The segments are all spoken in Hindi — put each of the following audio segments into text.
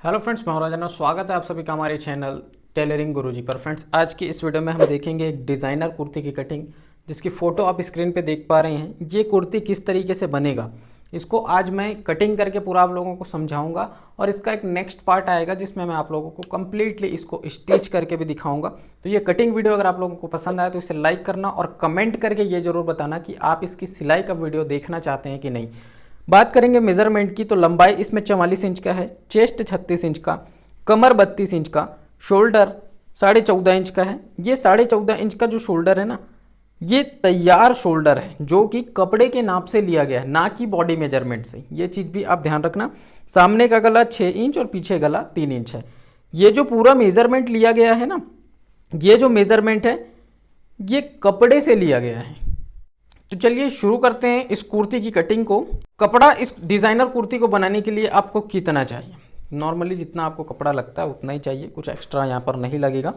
हेलो फ्रेंड्स, मैं हूं राजन और स्वागत है आप सभी का हमारे चैनल टेलरिंग गुरुजी पर। फ्रेंड्स, आज की इस वीडियो में हम देखेंगे एक डिज़ाइनर कुर्ती की कटिंग, जिसकी फ़ोटो आप स्क्रीन पे देख पा रहे हैं। ये कुर्ती किस तरीके से बनेगा, इसको आज मैं कटिंग करके पूरा आप लोगों को समझाऊंगा और इसका एक नेक्स्ट पार्ट आएगा जिसमें मैं आप लोगों को कम्प्लीटली इसको स्टिच करके भी दिखाऊंगा। तो ये कटिंग वीडियो अगर आप लोगों को पसंद आए तो इसे लाइक करना और कमेंट करके ये ज़रूर बताना कि आप इसकी सिलाई का वीडियो देखना चाहते हैं कि नहीं। बात करेंगे मेज़रमेंट की, तो लंबाई इसमें 44 इंच का है, चेस्ट 36 इंच का, कमर 32 इंच का, शोल्डर 14.5 इंच का है। ये 14.5 इंच का जो शोल्डर है ना, ये तैयार शोल्डर है जो कि कपड़े के नाप से लिया गया है, ना कि बॉडी मेजरमेंट से। ये चीज़ भी आप ध्यान रखना। सामने का गला 6 इंच और पीछे गला 3 इंच है। ये जो पूरा मेजरमेंट लिया गया है ना, ये जो मेजरमेंट है ये कपड़े से लिया गया है। तो चलिए शुरू करते हैं इस कुर्ती की कटिंग को। कपड़ा इस डिज़ाइनर कुर्ती को बनाने के लिए आपको कितना चाहिए? नॉर्मली जितना आपको कपड़ा लगता है उतना ही चाहिए, कुछ एक्स्ट्रा यहाँ पर नहीं लगेगा।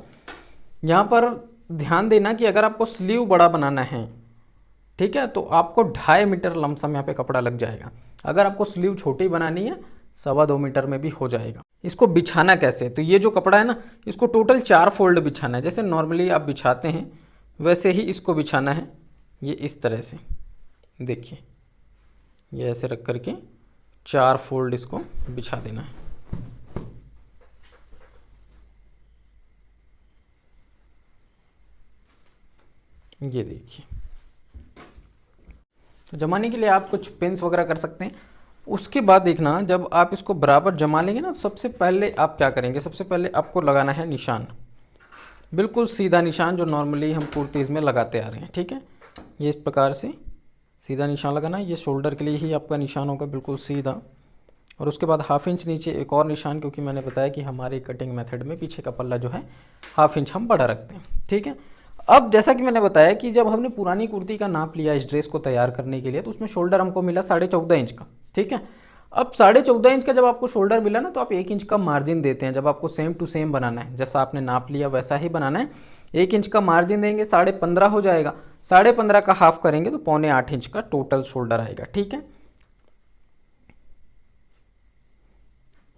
यहाँ पर ध्यान देना कि अगर आपको स्लीव बड़ा बनाना है, ठीक है, तो आपको 2.5 मीटर लमसम यहाँ पे कपड़ा लग जाएगा। अगर आपको स्लीव छोटी बनानी है 2.25 मीटर में भी हो जाएगा। इसको बिछाना कैसे? तो ये जो कपड़ा है ना, इसको टोटल 4 फोल्ड बिछाना है। जैसे नॉर्मली आप बिछाते हैं वैसे ही इसको बिछाना है। ये इस तरह से देखिए, ये ऐसे रख करके 4 फोल्ड इसको बिछा देना है। ये देखिए, जमाने के लिए आप कुछ पिन्स वगैरह कर सकते हैं। उसके बाद देखना, जब आप इसको बराबर जमा लेंगे ना, सबसे पहले आप क्या करेंगे, सबसे पहले आपको लगाना है निशान, बिल्कुल सीधा निशान जो नॉर्मली हम कुर्तीज़ में लगाते आ रहे हैं। ठीक है, ये इस प्रकार से सीधा निशान लगाना है। ये शोल्डर के लिए ही आपका निशान होगा, बिल्कुल सीधा। और उसके बाद 1/2 इंच नीचे एक और निशान, क्योंकि मैंने बताया कि हमारी कटिंग मेथड में पीछे का पल्ला जो है 1/2 इंच हम बड़ा रखते हैं। ठीक है, अब जैसा कि मैंने बताया कि जब हमने पुरानी कुर्ती का नाप लिया इस ड्रेस को तैयार करने के लिए, तो उसमें शोल्डर हमको मिला 14.5 इंच का। ठीक है, अब 14.5 इंच का जब आपको शोल्डर मिला ना, तो आप 1 इंच का मार्जिन देते हैं। जब आपको सेम टू सेम बनाना है, जैसा आपने नाप लिया वैसा ही बनाना है, 1 इंच का मार्जिन देंगे, 15.5 हो जाएगा। 15.5 का हाफ करेंगे तो 7.25 इंच का टोटल शोल्डर आएगा। ठीक है,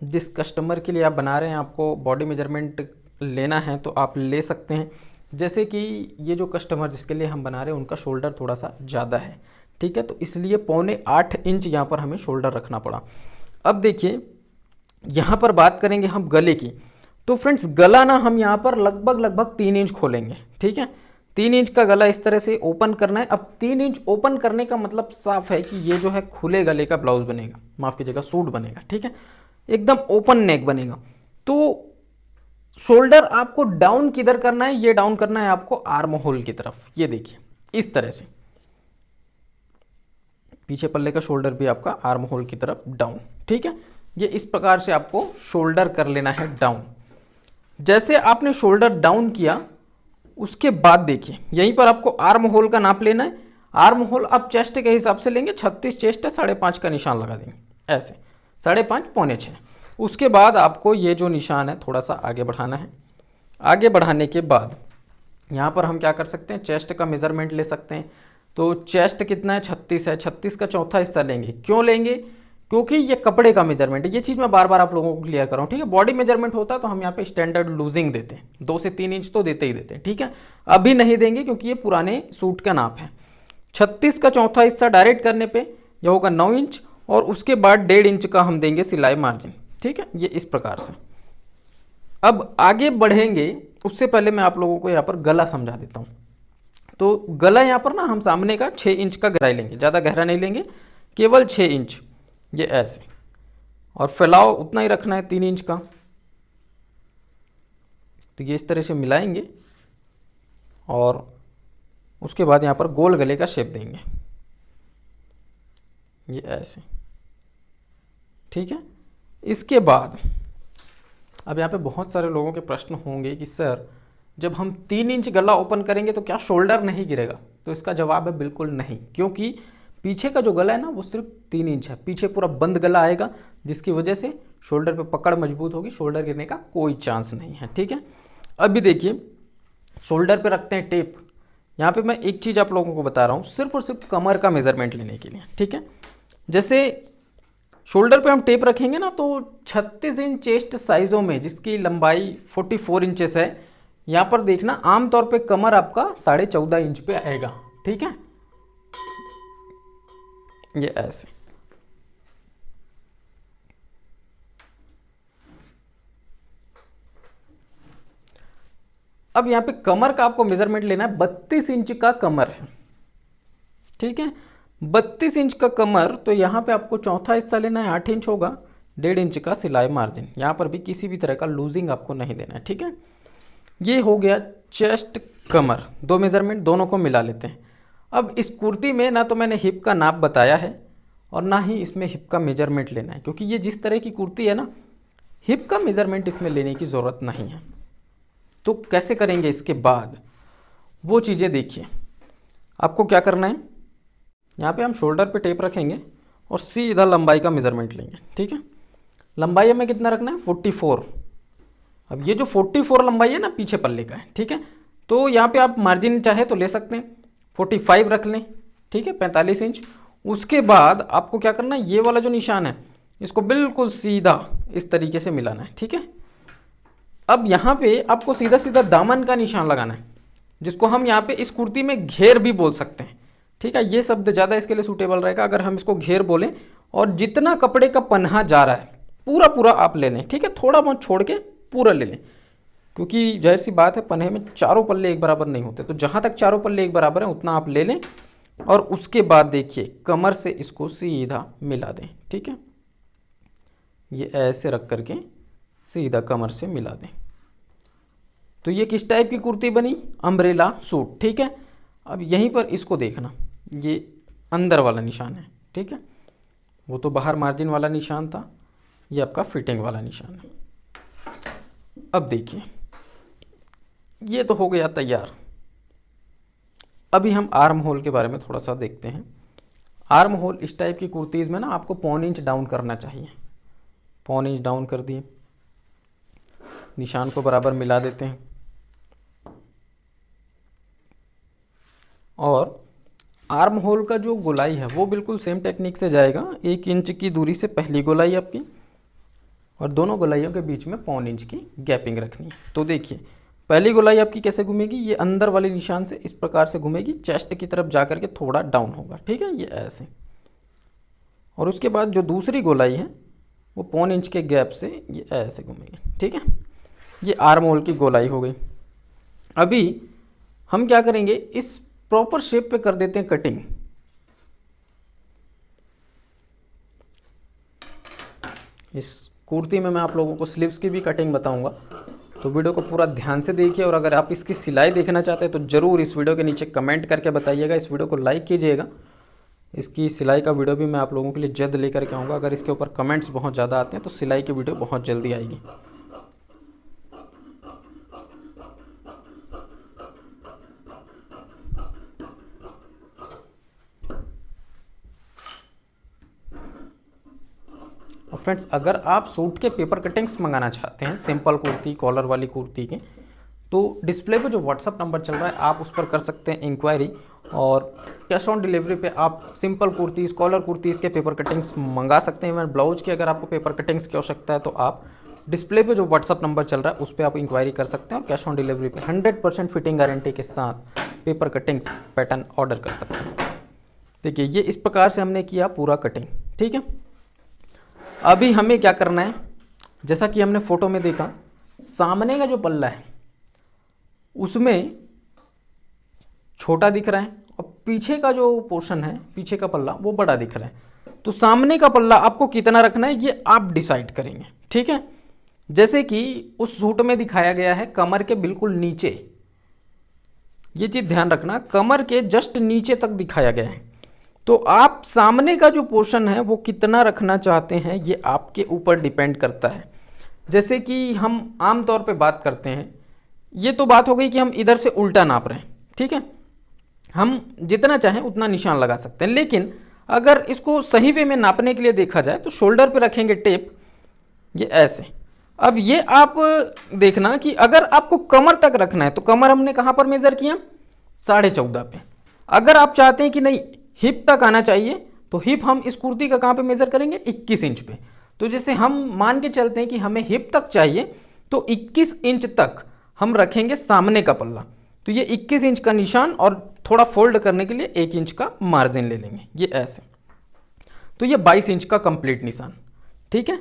जिस कस्टमर के लिए आप बना रहे हैं, आपको बॉडी मेजरमेंट लेना है तो आप ले सकते हैं। जैसे कि ये जो कस्टमर जिसके लिए हम बना रहे हैं उनका शोल्डर थोड़ा सा ज़्यादा है। ठीक है, तो इसलिए 7.25 इंच यहाँ पर हमें शोल्डर रखना पड़ा। अब देखिए, यहाँ पर बात करेंगे हम गले की। तो फ्रेंड्स, गला ना हम यहाँ पर लगभग 3 इंच खोलेंगे। ठीक है, 3 इंच का गला इस तरह से ओपन करना है। अब 3 इंच ओपन करने का मतलब साफ है कि ये जो है खुले गले का ब्लाउज बनेगा, माफ़ कीजिएगा, सूट बनेगा। ठीक है, एकदम ओपन नेक बनेगा। तो शोल्डर आपको डाउन किधर करना है? ये डाउन करना है आपको आर्म होल की तरफ। ये देखिए, इस तरह से पीछे पल्ले का शोल्डर भी आपका आर्म होल की तरफ डाउन। ठीक है, ये इस प्रकार से आपको शोल्डर कर लेना है डाउन। जैसे आपने शोल्डर डाउन किया, उसके बाद देखिए यहीं पर आपको आर्म होल का नाप लेना है। आर्म होल आप चेस्ट के हिसाब से लेंगे, 36 चेस्ट है, 5.5 का निशान लगा देंगे ऐसे, 5.5 पौने 6। उसके बाद आपको ये जो निशान है थोड़ा सा आगे बढ़ाना है। आगे बढ़ाने के बाद यहाँ पर हम क्या कर सकते हैं, चेस्ट का मेज़रमेंट ले सकते हैं। तो चेस्ट कितना है? 36 है। 36 का चौथा हिस्सा लेंगे। क्यों लेंगे? क्योंकि ये कपड़े का मेजरमेंट है। ये चीज़ मैं बार बार आप लोगों को क्लियर कर रहा हूँ। ठीक है, बॉडी मेजरमेंट होता है तो हम यहाँ पे स्टैंडर्ड लूजिंग देते हैं, 2 से 3 इंच तो देते ही देते हैं। ठीक है, अभी नहीं देंगे क्योंकि ये पुराने सूट का नाप है। 36 का चौथा हिस्सा डायरेक्ट करने पे यह होगा 9 इंच, और उसके बाद 1.5 इंच का हम देंगे सिलाई मार्जिन। ठीक है, ये इस प्रकार से। अब आगे बढ़ेंगे, उससे पहले मैं आप लोगों को यहाँ पर गला समझा देता हूँ। तो गला यहाँ पर ना हम सामने का 6 इंच का गहराई लेंगे, ज़्यादा गहरा नहीं लेंगे, केवल 6 इंच, ये ऐसे। और फैलाव उतना ही रखना है 3 इंच का। तो ये इस तरह से मिलाएंगे और उसके बाद यहाँ पर गोल गले का शेप देंगे, ये ऐसे। ठीक है, इसके बाद अब यहाँ पे बहुत सारे लोगों के प्रश्न होंगे कि सर, जब हम 3 इंच गला ओपन करेंगे तो क्या शोल्डर नहीं गिरेगा? तो इसका जवाब है बिल्कुल नहीं, क्योंकि पीछे का जो गला है ना वो सिर्फ 3 इंच है। पीछे पूरा बंद गला आएगा, जिसकी वजह से शोल्डर पे पकड़ मजबूत होगी, शोल्डर गिरने का कोई चांस नहीं है। ठीक है, अभी देखिए, शोल्डर पे रखते हैं टेप। यहाँ पे मैं एक चीज़ आप लोगों को बता रहा हूँ, सिर्फ और सिर्फ कमर का मेजरमेंट लेने के लिए। ठीक है, जैसे शोल्डर पे हम टेप रखेंगे ना तो 36 इंच चेस्ट साइज़ों में, जिसकी लंबाई 44 इंचेस है, यहाँ पर देखना आमतौर पे कमर आपका 14.5 इंच पे आएगा। ठीक है, ये ऐसे। अब यहाँ पे कमर का आपको मेजरमेंट लेना है, 32 इंच का कमर है। ठीक है, 32 इंच का कमर, तो यहाँ पे आपको चौथा हिस्सा लेना है, 8 इंच होगा, 1.5 इंच का सिलाई मार्जिन। यहाँ पर भी किसी भी तरह का लूजिंग आपको नहीं देना है। ठीक है, ये हो गया चेस्ट कमर, दो मेजरमेंट दोनों को मिला लेते हैं। अब इस कुर्ती में ना तो मैंने हिप का नाप बताया है और ना ही इसमें हिप का मेजरमेंट लेना है, क्योंकि ये जिस तरह की कुर्ती है ना, हिप का मेजरमेंट इसमें लेने की ज़रूरत नहीं है। तो कैसे करेंगे इसके बाद, वो चीज़ें देखिए। आपको क्या करना है, यहाँ पे हम शोल्डर पे टेप रखेंगे और सीधा लंबाई का मेजरमेंट लेंगे। ठीक है, लंबाई हमें कितना रखना है, 44। अब ये जो 44 लंबाई है ना, पीछे पल्ले का है। ठीक है, तो यहाँ पे आप मार्जिन चाहे तो ले सकते हैं, 45 रख लें। ठीक है, 45 इंच। उसके बाद आपको क्या करना है, ये वाला जो निशान है इसको बिल्कुल सीधा इस तरीके से मिलाना है। ठीक है, अब यहाँ पे आपको सीधा सीधा दामन का निशान लगाना है, जिसको हम यहाँ पे इस कुर्ती में घेर भी बोल सकते हैं। ठीक है, ये शब्द ज़्यादा इसके लिए सूटेबल रहेगा अगर हम इसको घेर बोलें। और जितना कपड़े का पन्हा जा रहा है पूरा पूरा आप ले लें। ठीक है, थोड़ा बहुत छोड़ के पूरा ले लें, क्योंकि जाहिर सी बात है पन्हे में चारों पल्ले एक बराबर नहीं होते, तो जहाँ तक चारों पल्ले एक बराबर हैं उतना आप ले लें। और उसके बाद देखिए कमर से इसको सीधा मिला दें। ठीक है, ये ऐसे रख करके सीधा कमर से मिला दें। तो ये किस टाइप की कुर्ती बनी, अम्ब्रेला सूट। ठीक है, अब यहीं पर इसको देखना, ये अंदर वाला निशान है। ठीक है, वो तो बाहर मार्जिन वाला निशान था, ये आपका फिटिंग वाला निशान है। अब देखिए ये तो हो गया तैयार। अभी हम आर्म होल के बारे में थोड़ा सा देखते हैं। आर्म होल इस टाइप की कुर्तीज़ में ना आपको 1.25 इंच डाउन करना चाहिए। 1.25 इंच डाउन कर दिए, निशान को बराबर मिला देते हैं और आर्म होल का जो गोलाई है वो बिल्कुल सेम टेक्निक से जाएगा। 1 इंच की दूरी से पहली गोलाई आपकी, और दोनों गोलाइयों के बीच में 1.25 इंच की गैपिंग रखनी है। तो देखिए पहली गोलाई आपकी कैसे घूमेगी, ये अंदर वाले निशान से इस प्रकार से घूमेगी, चेस्ट की तरफ जा करके थोड़ा डाउन होगा। ठीक है, ये ऐसे। और उसके बाद जो दूसरी गोलाई है वो 1.25 इंच के गैप से ये ऐसे घूमेगी। ठीक है, ये आर्म होल की गोलाई हो गई। अभी हम क्या करेंगे, इस प्रॉपर शेप पे कर देते हैं कटिंग। इस कुर्ती में मैं आप लोगों को स्लीव्स की भी कटिंग बताऊंगा, तो वीडियो को पूरा ध्यान से देखिए। और अगर आप इसकी सिलाई देखना चाहते हैं तो ज़रूर इस वीडियो के नीचे कमेंट करके बताइएगा, इस वीडियो को लाइक कीजिएगा। इसकी सिलाई का वीडियो भी मैं आप लोगों के लिए जल्द लेकर के आऊँगा। अगर इसके ऊपर कमेंट्स बहुत ज़्यादा आते हैं तो सिलाई की वीडियो बहुत जल्दी आएगी। और फ्रेंड्स, अगर आप सूट के पेपर कटिंग्स मंगाना चाहते हैं, सिंपल कुर्ती, कॉलर वाली कुर्ती के, तो डिस्प्ले पे जो व्हाट्सअप नंबर चल रहा है आप उस पर कर सकते हैं इंक्वायरी। और कैश ऑन डिलीवरी पे आप सिंपल कुर्तीज़, कॉलर कुर्तीज़ के पेपर कटिंग्स मंगा सकते हैं। इवन ब्लाउज की अगर आपको पेपर कटिंग्स की आवश्यकता है तो आप डिस्प्ले पे जो व्हाट्सअप नंबर चल रहा है उस पर आप इंक्वायरी कर सकते हैं और कैश ऑन डिलीवरी पे 100% फिटिंग गारंटी के साथ पेपर कटिंग्स पैटर्न ऑर्डर कर सकते हैं। देखिए ये इस प्रकार से हमने किया पूरा कटिंग। ठीक है, अभी हमें क्या करना है, जैसा कि हमने फ़ोटो में देखा, सामने का जो पल्ला है उसमें छोटा दिख रहा है और पीछे का जो पोर्शन है, पीछे का पल्ला, वो बड़ा दिख रहा है। तो सामने का पल्ला आपको कितना रखना है ये आप डिसाइड करेंगे। ठीक है, जैसे कि उस सूट में दिखाया गया है कमर के बिल्कुल नीचे, ये चीज़ ध्यान रखना, कमर के जस्ट नीचे तक दिखाया गया है। तो आप सामने का जो पोर्शन है वो कितना रखना चाहते हैं ये आपके ऊपर डिपेंड करता है। जैसे कि हम आम तौर पे बात करते हैं, ये तो बात हो गई कि हम इधर से उल्टा नाप रहे हैं। ठीक है, हम जितना चाहें उतना निशान लगा सकते हैं, लेकिन अगर इसको सही वे में नापने के लिए देखा जाए तो शोल्डर पे रखेंगे टेप, ये ऐसे। अब ये आप देखना कि अगर आपको कमर तक रखना है तो कमर हमने कहाँ पर मेज़र किया, 14.5 पे। अगर आप चाहते हैं कि नहीं हिप तक आना चाहिए तो हिप हम इस कुर्ती का कहाँ पे मेज़र करेंगे, 21 इंच पे। तो जैसे हम मान के चलते हैं कि हमें हिप तक चाहिए, तो 21 इंच तक हम रखेंगे सामने का पल्ला। तो ये 21 इंच का निशान और थोड़ा फोल्ड करने के लिए 1 इंच का मार्जिन ले लेंगे, ये ऐसे। तो ये 22 इंच का कंप्लीट निशान, ठीक है।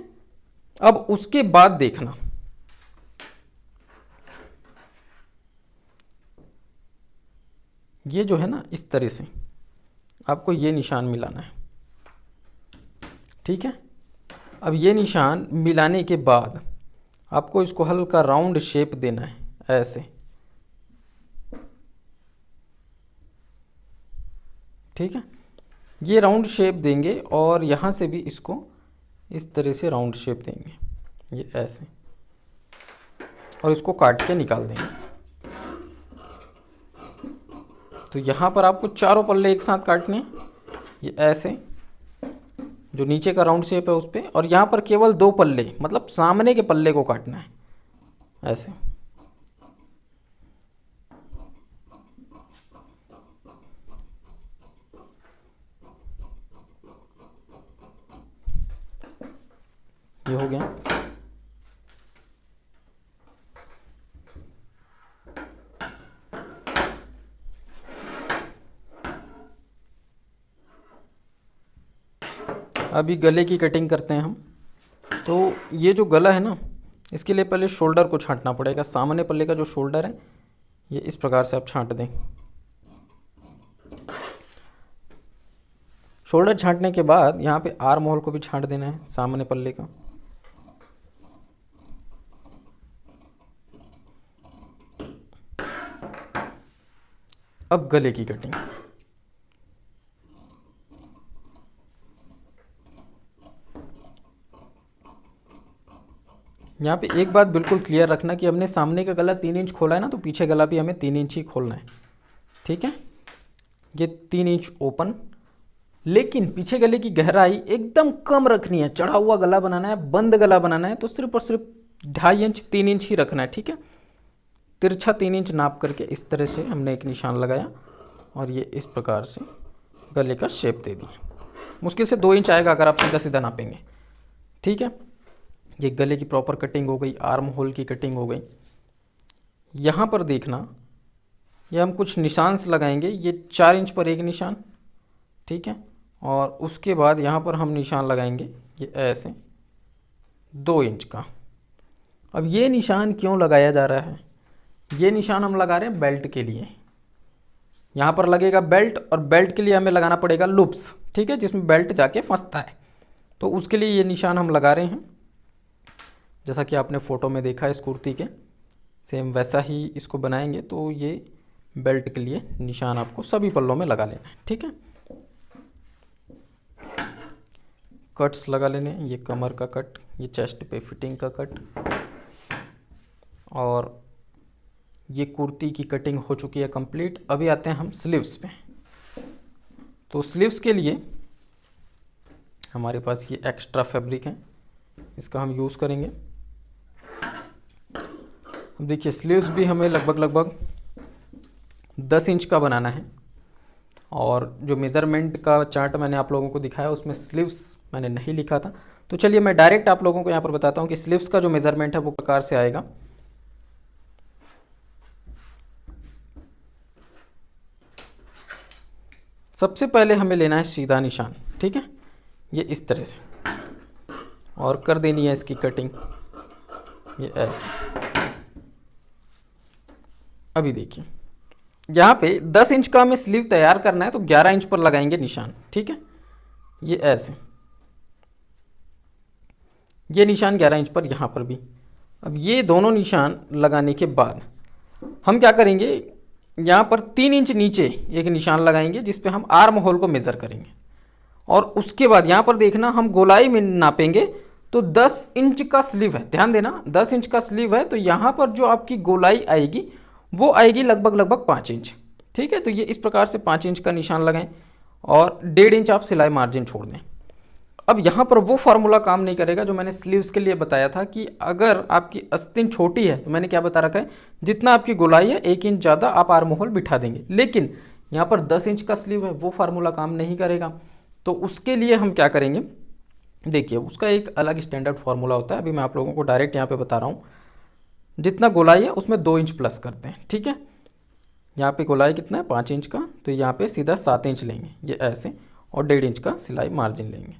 अब उसके बाद देखना, ये जो है ना, इस तरह से आपको ये निशान मिलाना है, ठीक है। अब ये निशान मिलाने के बाद आपको इसको हल्का राउंड शेप देना है, ऐसे, ठीक है। ये राउंड शेप देंगे और यहाँ से भी इसको इस तरह से राउंड शेप देंगे, ये ऐसे, और इसको काट के निकाल देंगे। तो यहाँ पर आपको चारों पल्ले एक साथ काटने हैं, ये ऐसे, जो नीचे का राउंड शेप है उस पर, और यहाँ पर केवल 2 पल्ले, मतलब सामने के पल्ले को काटना है, ऐसे। ये हो गया। अभी गले की कटिंग करते हैं हम। तो ये जो गला है ना, इसके लिए पहले शोल्डर को छांटना पड़ेगा। सामने पल्ले का जो शोल्डर है, ये इस प्रकार से आप छांट दें। शोल्डर छांटने के बाद यहाँ पे आर्म होल को भी छांट देना है, सामने पल्ले का। अब गले की कटिंग। यहाँ पे एक बात बिल्कुल क्लियर रखना कि हमने सामने का गला 3 इंच खोला है ना, तो पीछे गला भी हमें 3 इंच ही खोलना है, ठीक है। ये 3 इंच ओपन, लेकिन पीछे गले की गहराई एकदम कम रखनी है। चढ़ा हुआ गला बनाना है, बंद गला बनाना है, तो सिर्फ और सिर्फ 2.5 इंच 3 इंच ही रखना है, ठीक है। तिरछा 3 इंच नाप करके इस तरह से हमने एक निशान लगाया और ये इस प्रकार से गले का शेप दे दिया। मुश्किल से 2 इंच आएगा अगर आप सीधा सीधा नापेंगे, ठीक है। ये गले की प्रॉपर कटिंग हो गई, आर्म होल की कटिंग हो गई। यहाँ पर देखना, ये हम कुछ निशान से लगाएंगे। ये 4 इंच पर एक निशान, ठीक है, और उसके बाद यहाँ पर हम निशान लगाएंगे ये ऐसे 2 इंच का। अब ये निशान क्यों लगाया जा रहा है? ये निशान हम लगा रहे हैं बेल्ट के लिए। यहाँ पर लगेगा बेल्ट, और बेल्ट के लिए हमें लगाना पड़ेगा लूप्स, ठीक है, जिसमें बेल्ट जाके फंसता है। तो उसके लिए ये निशान हम लगा रहे हैं, जैसा कि आपने फ़ोटो में देखा इस कुर्ती के, सेम वैसा ही इसको बनाएंगे। तो ये बेल्ट के लिए निशान आपको सभी पल्लों में लगा लेना है, ठीक है। कट्स लगा लेने हैं, ये कमर का कट, ये चेस्ट पे फिटिंग का कट, और ये कुर्ती की कटिंग हो चुकी है कंप्लीट। अभी आते हैं हम स्लीव्स पे। तो स्लीव्स के लिए हमारे पास ये एक्स्ट्रा फैब्रिक है, इसका हम यूज़ करेंगे। अब देखिए, स्लीव्स भी हमें लगभग 10 इंच का बनाना है, और जो मेज़रमेंट का चार्ट मैंने आप लोगों को दिखाया उसमें स्लीव्स मैंने नहीं लिखा था। तो चलिए मैं डायरेक्ट आप लोगों को यहाँ पर बताता हूँ कि स्लीव्स का जो मेज़रमेंट है वो प्रकार से आएगा। सबसे पहले हमें लेना है सीधा निशान, ठीक है, ये इस तरह से, और कर देनी है इसकी कटिंग, ये ऐसे। अभी देखिए, यहाँ पे 10 इंच का हमें स्लीव तैयार करना है, तो 11 इंच पर लगाएंगे निशान, ठीक है, ये ऐसे, ये निशान 11 इंच पर, यहाँ पर भी। अब ये दोनों निशान लगाने के बाद हम क्या करेंगे, यहाँ पर 3 इंच नीचे एक निशान लगाएंगे जिस पे हम आर्म होल को मेज़र करेंगे, और उसके बाद यहाँ पर देखना, हम गोलाई में नापेंगे तो 10 इंच का स्लीव है, ध्यान देना 10 इंच का स्लीव है, तो यहाँ पर जो आपकी गोलाई आएगी वो आएगी लगभग 5 इंच, ठीक है। तो ये इस प्रकार से 5 इंच का निशान लगाएं, और 1.5 इंच आप सिलाई मार्जिन छोड़ दें। अब यहाँ पर वो फार्मूला काम नहीं करेगा जो मैंने स्लीव्स के लिए बताया था कि अगर आपकी आस्तीन छोटी है, तो मैंने क्या बता रखा है, जितना आपकी गोलाई है 1 इंच ज़्यादा आप आर्म होल बिठा देंगे। लेकिन यहाँ पर 10 इंच का स्लीव है, वो फार्मूला काम नहीं करेगा। तो उसके लिए हम क्या करेंगे, देखिए उसका एक अलग स्टैंडर्ड फार्मूला होता है। अभी मैं आप लोगों को डायरेक्ट यहाँ पे बता रहा हूँ। जितना गोलाई है उसमें 2 इंच प्लस करते हैं, ठीक है। यहाँ पे गोलाई कितना है 5 इंच का, तो यहाँ पे सीधा 7 इंच लेंगे ये ऐसे, और 1.5 इंच का सिलाई मार्जिन लेंगे।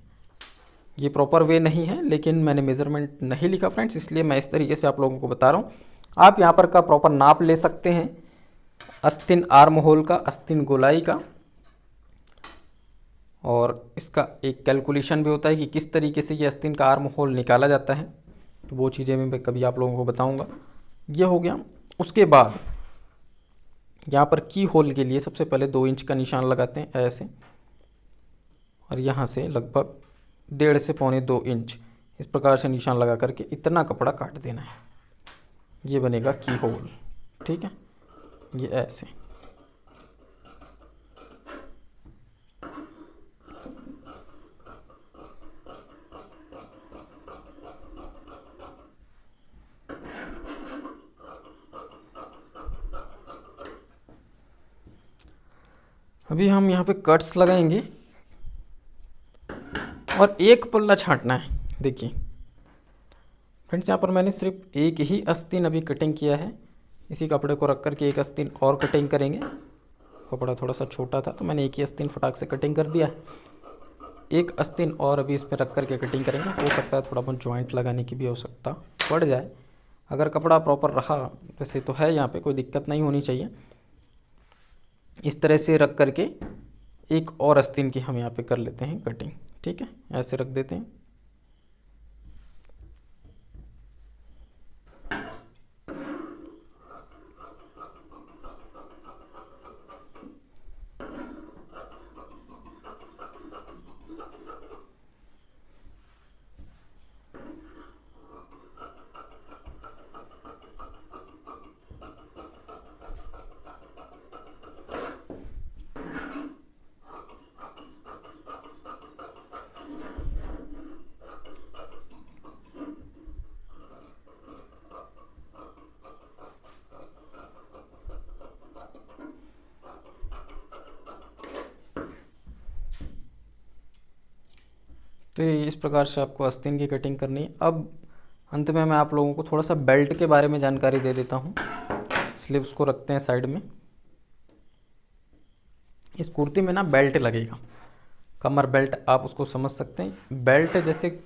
ये प्रॉपर वे नहीं है, लेकिन मैंने मेज़रमेंट नहीं लिखा फ्रेंड्स, इसलिए मैं इस तरीके से आप लोगों को बता रहा हूँ। आप यहाँ पर का प्रॉपर नाप ले सकते हैं, आस्तीन आर्म होल का, आस्तीन गोलाई का, और इसका एक कैलकुलेशन भी होता है कि किस तरीके से ये आस्तीन का आर्म होल निकाला जाता है, तो वो चीज़ें मैं कभी आप लोगों को बताऊँगा। ये हो गया। उसके बाद यहाँ पर की होल के लिए सबसे पहले 2 इंच का निशान लगाते हैं ऐसे, और यहाँ से लगभग 1.5 से 1.25 इंच इस प्रकार से निशान लगा करके इतना कपड़ा काट देना है। ये बनेगा की होल, ठीक है। ये ऐसे, अभी हम यहाँ पे कट्स लगाएंगे और एक पल्ला छांटना है। देखिए फ्रेंड्स, यहाँ पर मैंने सिर्फ एक ही आस्तीन अभी कटिंग किया है। इसी कपड़े को रख करके एक आस्तीन और कटिंग करेंगे। कपड़ा थोड़ा सा छोटा था तो मैंने एक ही आस्तीन फटाक से कटिंग कर दिया है। एक आस्तीन और अभी इस पर रख करके कटिंग करेंगे। हो सकता है थोड़ा बहुत जॉइंट लगाने की भी आवश्यकता पड़ जाए। अगर कपड़ा प्रॉपर रहा, वैसे तो है यहाँ पे, कोई दिक्कत नहीं होनी चाहिए। इस तरह से रख करके एक और आस्तीन की हम यहाँ पे कर लेते हैं कटिंग, ठीक है। ऐसे रख देते हैं। तो इस प्रकार से आपको आस्तीन की कटिंग करनी है। अब अंत में मैं आप लोगों को थोड़ा सा बेल्ट के बारे में जानकारी दे देता हूँ। स्लीव्स को रखते हैं साइड में। इस कुर्ती में ना बेल्ट लगेगा, कमर बेल्ट आप उसको समझ सकते हैं। बेल्ट जैसे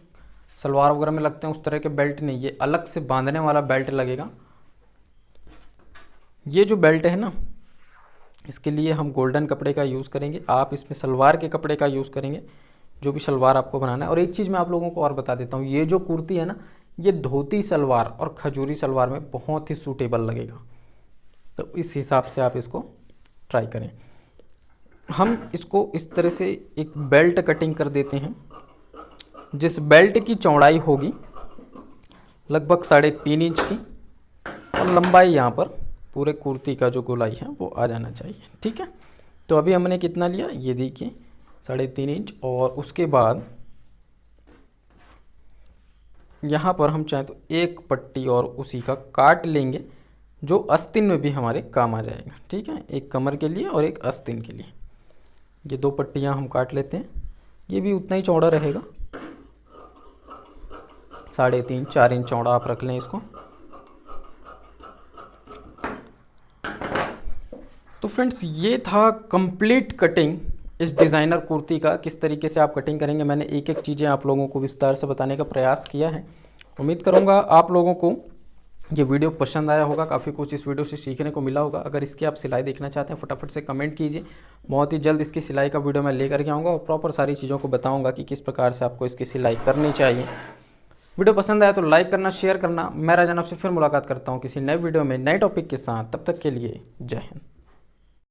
सलवार वगैरह में लगते हैं उस तरह के बेल्ट नहीं, ये अलग से बांधने वाला बेल्ट लगेगा। ये जो बेल्ट है ना, इसके लिए हम गोल्डन कपड़े का यूज़ करेंगे। आप इसमें सलवार के कपड़े का यूज़ करेंगे, जो भी सलवार आपको बनाना है। और एक चीज़ मैं आप लोगों को और बता देता हूँ, ये जो कुर्ती है ना, ये धोती सलवार और खजूरी सलवार में बहुत ही सूटेबल लगेगा। तो इस हिसाब से आप इसको ट्राई करें। हम इसको इस तरह से एक बेल्ट कटिंग कर देते हैं। जिस बेल्ट की चौड़ाई होगी लगभग 3.5 इंच की, और लंबाई यहाँ पर पूरे कुर्ती का जो गोलाई है वो आ जाना चाहिए, ठीक है। तो अभी हमने कितना लिया, ये देखिए 3.5 इंच। और उसके बाद यहाँ पर हम चाहें तो एक पट्टी और उसी का काट लेंगे, जो आस्तीन में भी हमारे काम आ जाएगा, ठीक है। एक कमर के लिए और एक आस्तीन के लिए। ये 2 पट्टियाँ हम काट लेते हैं। ये भी उतना ही चौड़ा रहेगा, 3.5-4 इंच चौड़ा आप रख लें इसको। तो फ्रेंड्स, ये था कंप्लीट कटिंग इस डिज़ाइनर कुर्ती का। किस तरीके से आप कटिंग करेंगे, मैंने एक एक चीज़ें आप लोगों को विस्तार से बताने का प्रयास किया है। उम्मीद करूँगा आप लोगों को ये वीडियो पसंद आया होगा, काफ़ी कुछ इस वीडियो से सीखने को मिला होगा। अगर इसकी आप सिलाई देखना चाहते हैं, फटाफट से कमेंट कीजिए। बहुत ही जल्द इसकी सिलाई का वीडियो मैं लेकर के आऊँगा और प्रॉपर सारी चीज़ों को बताऊँगा कि किस प्रकार से आपको इसकी सिलाई करनी चाहिए। वीडियो पसंद आया तो लाइक करना, शेयर करना। मैं राजन आपसे फिर मुलाकात करता हूँ किसी नए वीडियो में नए टॉपिक के साथ। तब तक के लिए जय हिंद।